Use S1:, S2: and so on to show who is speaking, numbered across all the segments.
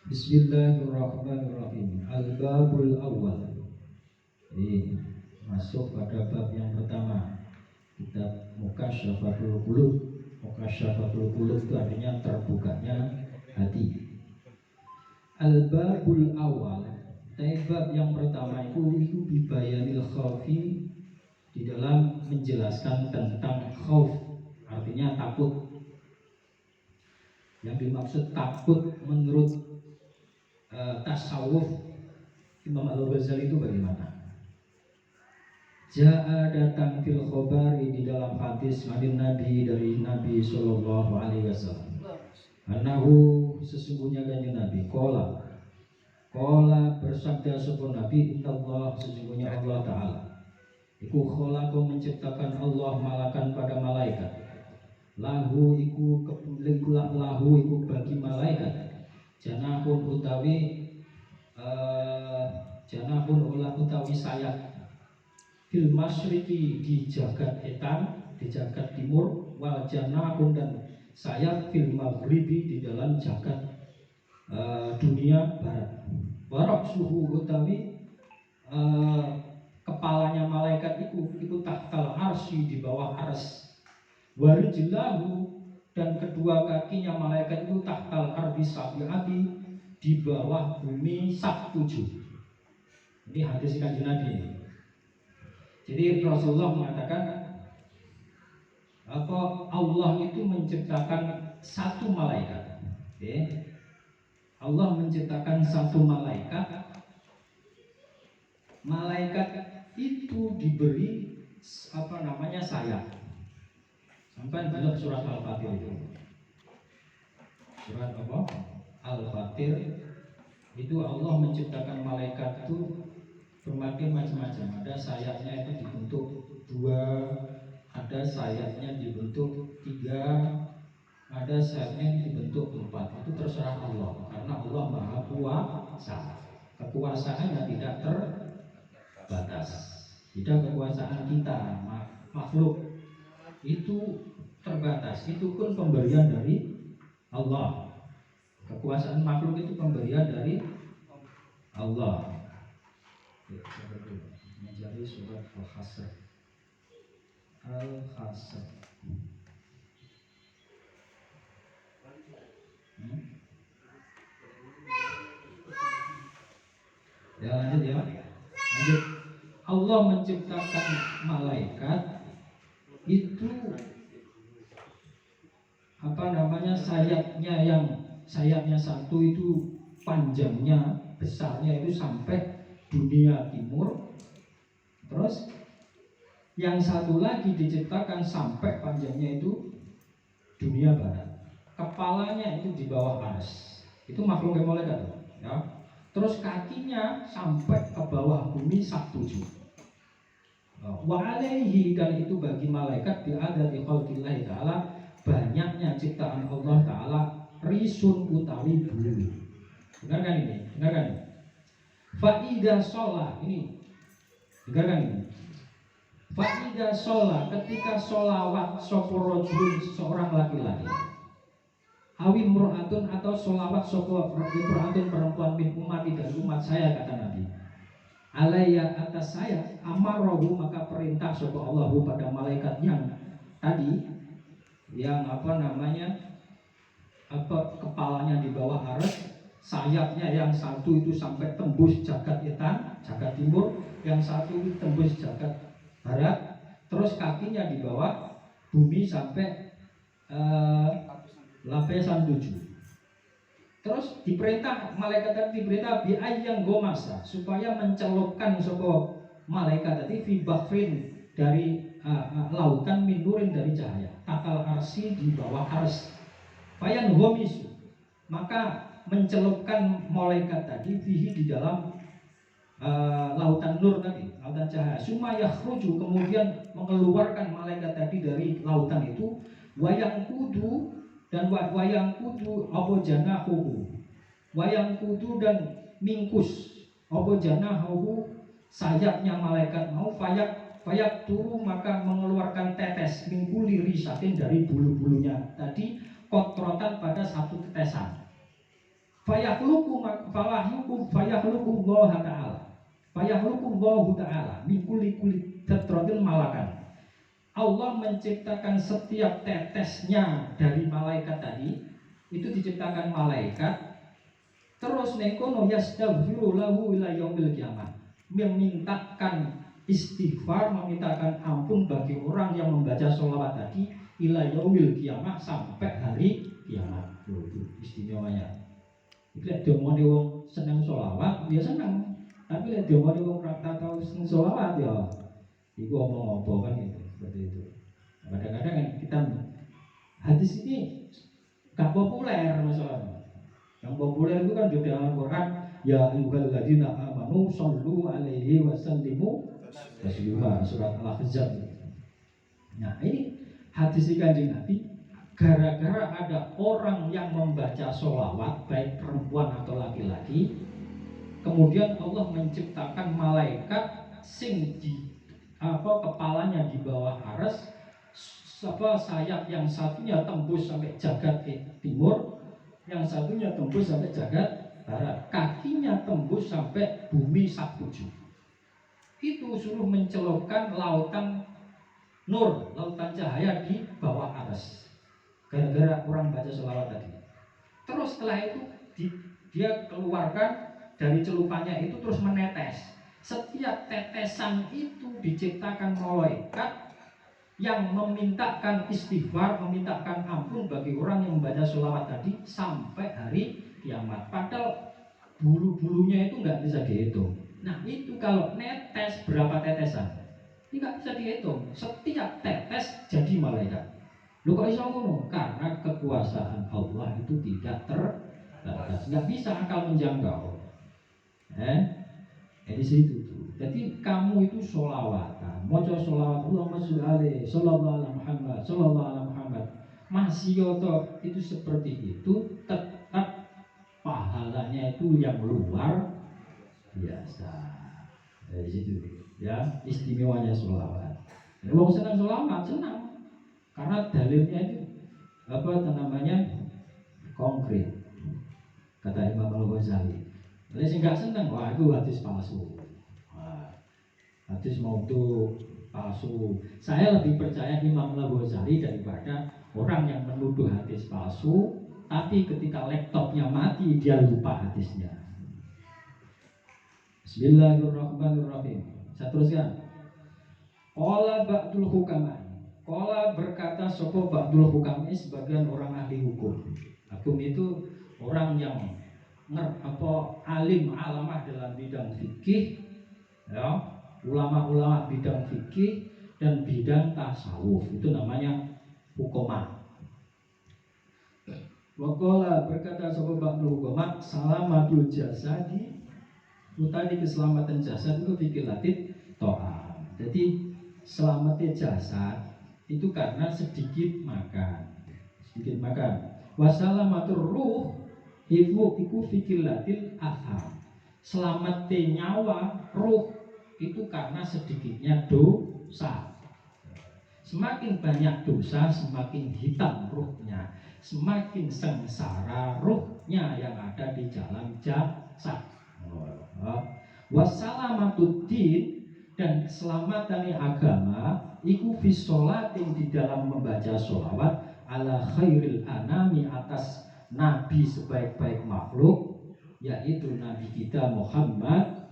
S1: Bismillahirrahmanirrahim. Al-babul awal. Ini masuk pada bab yang pertama. Kitab Mukasyyafatul Qulub. Mukasyyafatul Qulub itu artinya terbukanya hati. Al-babul awal. Bab yang pertama itu bibayanil khawfi, di dalam menjelaskan tentang khauf, artinya takut. Yang dimaksud takut menurut tasawuf Imam Al-Ghazali itu bagaimana? Ja'a datang fil khobari, di dalam hadis Nabi dari Nabi Sallallahu Alaihi Wasallam. Anahu, sesungguhnya kanjeng Nabi Kola bersabda sapa Nabi, Intallah, sesungguhnya Allah Ta'ala iku kholaqa, menciptakan Allah malakan pada malaikat. Lahu iku kepulilah, lahu iku bagi malaikat janahun utawi sayap fil masyriki, di jagat etan, di jagat timur, wal janahun, dan sayap fil maghribi, di dalam jagat dunia barat. Warok suhu utawi kepalanya malaikat itu tahtal arsy, di bawah ars. Warijlahu, dan kedua kakinya malaikat itu tahtal ardi sabiati, di bawah bumi sak 7. Ini hadis kanjeng Nabi. Jadi Rasulullah mengatakan apa, Allah itu menciptakan satu malaikat. Allah menciptakan satu malaikat. Malaikat itu diberi sayap. Sampai dalam surat Al-Fatir itu. Surat apa? Al-Fatir itu Allah menciptakan malaikat itu berbagai macam-macam. Ada sayapnya itu dibentuk 2, ada sayapnya dibentuk 3, ada sayapnya dibentuk 4. Itu terserah Allah, karena Allah Maha Kuasa. Kekuasaannya tidak terbatas. Tidak kekuasaan kita makhluk itu terbatas. Itu pun pemberian dari Allah. Kekuasaan makhluk itu pemberian dari Allah. Menjadi surat Al-Hasr. Al-Hasr. Ya lanjut ya. Lanjut. Allah menciptakan malaikat itu sayapnya satu itu panjangnya, besarnya itu sampai dunia timur. Terus yang satu lagi diciptakan sampai panjangnya itu dunia barat. Kepalanya itu di bawah ars. Itu makhluk yang malaikat ya. Terus kakinya sampai ke bawah bumi sak 7. Wa alaihi, dan itu bagi malaikat ada di khalqillah ta'ala, banyaknya ciptaan Allah ta'ala, risun utawi bulu. Dengarkan ini, dengarkan ini. Fa'idha sholah, ini dengarkan ini. Fa'idha sholah, ketika sholawat soporojul, seorang laki-laki, awi mur'atun, atau sholawat soporojul perempuan min umati, dari umat saya, kata Nabi, alaiya, atas saya, amarohu, maka perintah sapa Allahu pada malaikat yang tadi, yang kepalanya di bawah ars, sayapnya yang satu itu sampai tembus jagat etan, jagat timur, yang satu itu tembus jagat barat, terus kakinya di bawah bumi sampai lapisan 7. Terus diperintah malaikat tadi, diperintah bi'ayyang gomasa, supaya mencelupkan sopo malaikat tadi fi bahrin, dari lautan, minurin, dari cahaya, takal arsi, di bawah ars. Fayan gomisu, maka mencelupkan malaikat tadi fihi, di dalam lautan nur tadi, lautan cahaya. Sumaya khruju, kemudian mengeluarkan malaikat tadi dari lautan itu, wayang kudu, dan wayang kudu apa janahu, wayang kudu dan mingkus apa janahu, sayapnya malaikat mau, fayak turu, maka mengeluarkan tetes, mingkuli risatin, dari bulu-bulunya tadi, kotrotan pada satu tetesan. Fayakhluqu Allah Ta'ala. Fayakhluqu Allah Ta'ala min kulli tatratin malakan. Allah menciptakan setiap tetesnya dari malaikat tadi, itu diciptakan malaikat. Terus nengkono yastaghfiru lahu ila yaumil qiyamah. Memintakan istighfar, memintakan ampun bagi orang yang membaca sholawat tadi ila yaumil qiyamah, sampai hari kiamat. Itu istimewanya. Lek domone wong seneng sholawat, ya seneng. Tapi lek domone wong ora tau seneng sholawat ya iku omong apa kan itu, seperti itu. Kadang-kadang kan kita hadis ini gak populer masalah. Yang populer itu kan di dalam Al-Quran, ya ayyuhalladzina amanu shollu alaihi wasallimu taslima, surat Al-Ahzab. Nah, ini hadis Kanjeng Nabi, gara-gara ada orang yang membaca sholawat, baik perempuan atau laki-laki, kemudian Allah menciptakan malaikat sing di kepalanya di bawah aras, sayap yang satunya tembus sampai jagat timur, yang satunya tembus sampai jagat barat, kakinya tembus sampai bumi sak tujuh. Itu suruh mencelupkan lautan nur, lautan cahaya di bawah aras, gara-gara orang baca sholawat tadi. Terus setelah itu dia keluarkan dari celupannya itu, terus menetes. Setiap tetesan itu diciptakan malaikat yang memintakan istighfar, memintakan ampun bagi orang yang membaca sholawat tadi sampai hari kiamat. Padahal bulu-bulunya itu nggak bisa dihitung. Nah, itu kalau netes berapa tetesan? Ini nggak bisa dihitung. Setiap tetes jadi malaikat. Lu kok bisa ngomong? Karena kekuasaan Allah itu tidak terbatas, nggak bisa akal menjangkau. Di situ tuh. Jadi kamu itu sholawatan, moco sholawat Allahumma sholli alaihi sallallahu ala Muhammad sallallahu ala Muhammad. Masih yoto itu seperti itu, tetap pahalanya itu yang luar biasa. Di situ ya istimewanya sholawat. Kalau senang sholawat senang, karena dalilnya itu namanya konkret. Kata Imam Al-Ghazali. Kalau sih nggak seneng, wah itu hadis palsu. Hadis maudhu palsu. Saya lebih percaya Imam Al-Ghazali daripada orang yang menuduh hadis palsu, tapi ketika laptopnya mati dia lupa hadisnya. Bismillahirrahmanirrahim. Saya teruskan. Qala ba'dul hukama. Qala berkata sapa ba'dul hukami, sebagian orang ahli hukum. Hukum itu orang yang alim alamah dalam bidang fikih, ya, ulama-ulama bidang fikih dan bidang tasawuf, itu namanya hukumah. Waqala berkata sahabat hukumah, salamatul jasadi, tadi keselamatan jasad itu fikih latif to'am. Jadi selamatnya jasad itu karena sedikit makan. Wasalamatul ruh iku fikir latil afam. Selamat nyawa ruh itu karena sedikitnya dosa. Semakin banyak dosa, semakin hitam ruhnya, semakin sengsara ruhnya yang ada di dalam jasad. Wasalamatud-din, dan keselamatan agama iku fi sholatin, di dalam membaca sholawat ala khairil anami, atas Nabi sebaik-baik makhluk, yaitu Nabi kita Muhammad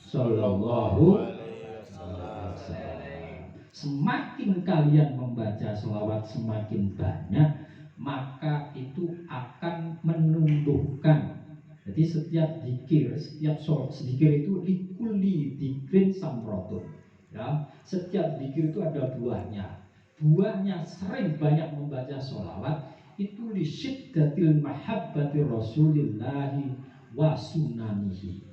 S1: Sallallahu Alaihi Wasallam. Semakin kalian membaca sholawat semakin banyak, maka itu akan menumbuhkan. Jadi setiap zikir, setiap zikir itu likuli dikrin samrotun. Ya, setiap zikir itu ada buahnya. Buahnya sering banyak membaca sholawat itu lisyiddatil mahabbati rasulillahi wa sunanihi,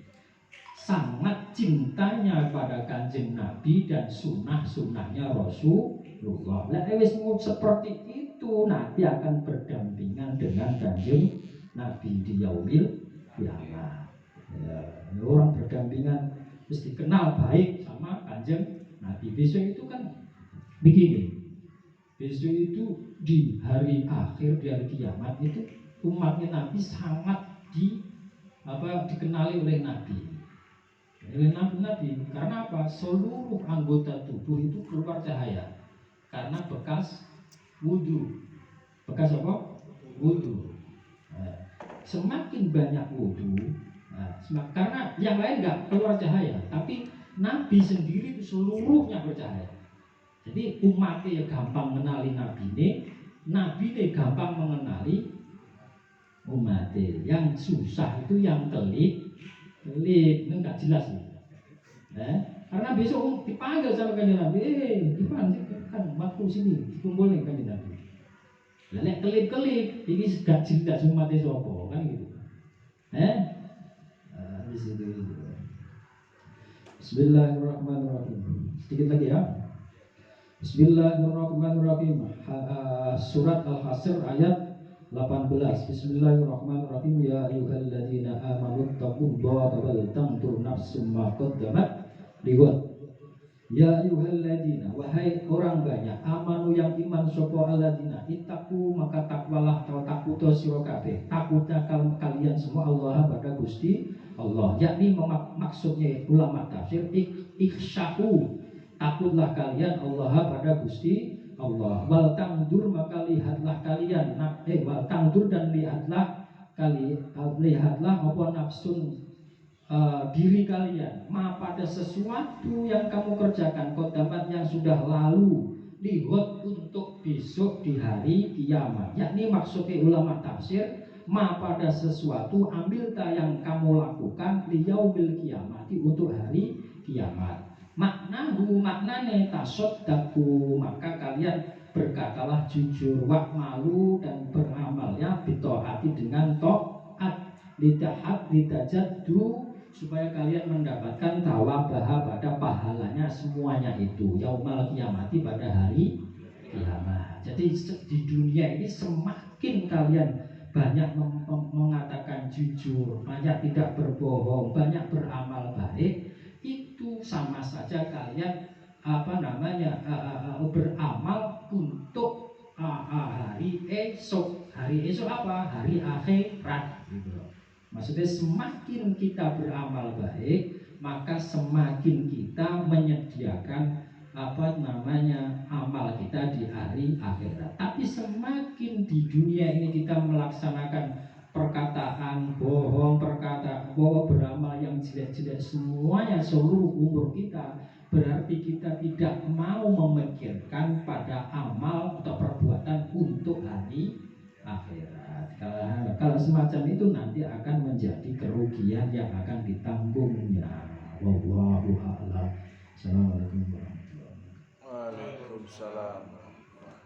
S1: sangat cintanya pada kanjeng Nabi dan sunnah-sunnahnya Rasulullah. Nah, seperti itu nanti akan berdampingan dengan kanjeng Nabi di yaumil kiamat. Ya, orang berdampingan mesti kenal baik sama kanjeng Nabi. Besok itu kan begini. Besok itu di hari akhir, di hari kiamat itu umatnya Nabi sangat dikenali oleh Nabi. Oleh Nabi, karena apa? Seluruh anggota tubuh itu keluar cahaya karena bekas wudhu. Bekas apa? Wudhu. Semakin banyak wudhu, karena yang lain nggak keluar cahaya, tapi Nabi sendiri itu seluruhnya bercahaya. Jadi umatnya gampang mengenali Nabi ini gampang mengenali umatnya. Yang susah itu yang telip, nggak jelas gitu. Karena besok dipanggil sama kanjeng Nabi, Ivan kan waktu sini dikumpulin kanjeng Nabi. Lelek kelip, ini gak jelas umatnya sopo kan gitu. Di situ. Bismillahirrahmanirrahim. Sedikit lagi ya. Bismillahirrahmanirrahim. Surat Al-Hasr ayat 18. Bismillahirrahmanirrahim. Ya ayyuhalladzina amanu taqullaha wal tanzur nafsum ma qaddamat lighad. Ya ayyuhalladzina, wahai orang banyak, amanu yang iman sapa alladzina, ittaqu maka takwalah atau takuto sira kabeh. Takutnya kalian semua Allah pada Gusti Allah. Yakni maksudnya ulama tafsir ikhsya'u. Takutlah kalian Allah pada Gusti Allah. Wal tangdur maka lihatlah kalian. Wal tangdur dan lihatlah apa nafsun diri kalian pada sesuatu yang kamu kerjakan kodamat yang sudah lalu lihot untuk besok di hari kiamat. Yakni maksudnya ulama tafsir pada sesuatu ambilta yang kamu lakukan liyaumil kiamati untuk hari kiamat. Maknane tasoddaku maka kalian berkatalah jujur wak malu dan beramalnya bitoati dengan to'at lidajaddu supaya kalian mendapatkan tawabah pada pahalanya semuanya itu yaumal kiamati pada hari kiamat. Jadi di dunia ini semakin kalian banyak mengatakan jujur, banyak tidak berbohong, banyak beramal baik, itu sama saja kalian beramal untuk hari esok. Hari esok apa? Hari akhirat gitu loh. Maksudnya semakin kita beramal baik, maka semakin kita menyediakan amal kita di hari akhirat. Tapi semakin di dunia ini kita melaksanakan perkataan bohong, perkataan bohong, beramal yang jelek-jelek semuanya seluruh umur kita, berarti kita tidak mau memikirkan pada amal atau perbuatan untuk hari akhirat. Kalau semacam itu nanti akan menjadi kerugian yang akan ditanggungnya. Wallahu a'lam. Assalamualaikum warahmatullahi wabarakatuh.
S2: Waalaikumsalam.